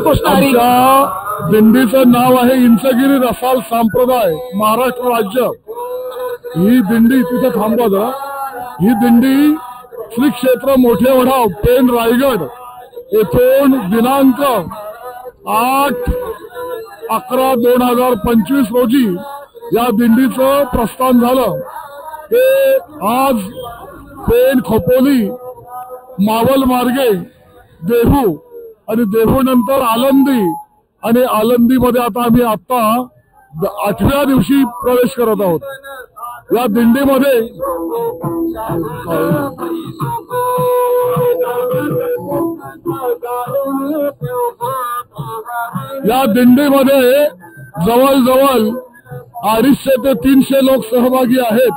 पुष्णारी दिंडीचं नाव आहे इंचगिरी रसाल संप्रदाय महाराष्ट्र राज्य। ही दिंडी तिथे थांबवा जरा। ही दिंडी श्री क्षेत्र मोठे वढाव पेण रायगड येथून दिनांक 8/11/2025 रोजी या दिंडीचं प्रस्थान झालं। ते आज पेण खोपोली मावल मार्गे देहू आणि देहू नंतर आलंदी आणि आलंदी मध्ये आता आम्ही 8व्या दिवशी प्रवेश करत आहोत। या दिंडीमध्ये जवळजवळ 250 ते 300 लोक सहभागी आहेत।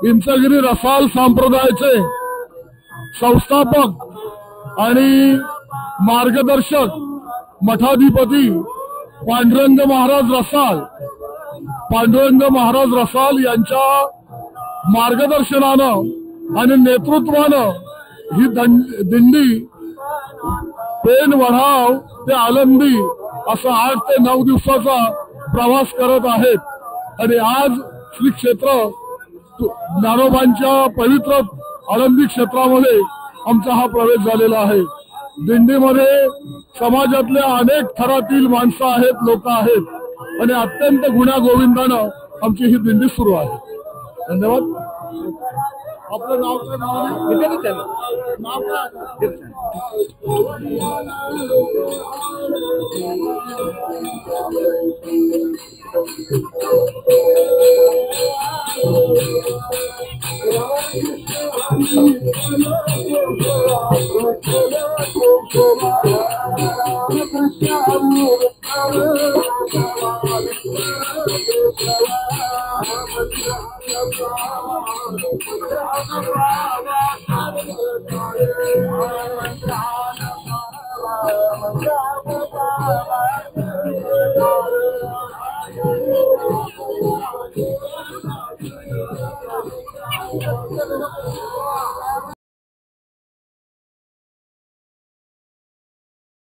इंचगिरी रसाल संप्रदायाचे संस्थापक आणि मार्गदर्शक मठाधिपती पांडुरंग महाराज रसाल यांच्या मार्गदर्शनानं आणि नेतृत्वानं ही दिंडी पेण वढाव ते आलंदी असा 8 ते 9 दिवसाचा प्रवास करत आहेत। आणि आज श्री क्षेत्र ज्ञानोबांच्या पवित्र आळंदी क्षेत्रामध्ये आमचा हा प्रवेश झालेला आहे। दिंडीमध्ये समाजातल्या अनेक थरातील माणसं आहेत, लोक आहेत आणि अत्यंत गुण्यागोविंदानं आमची ही दिंडी सुरू आहे। धन्यवाद। आपलं नाव काय? नाव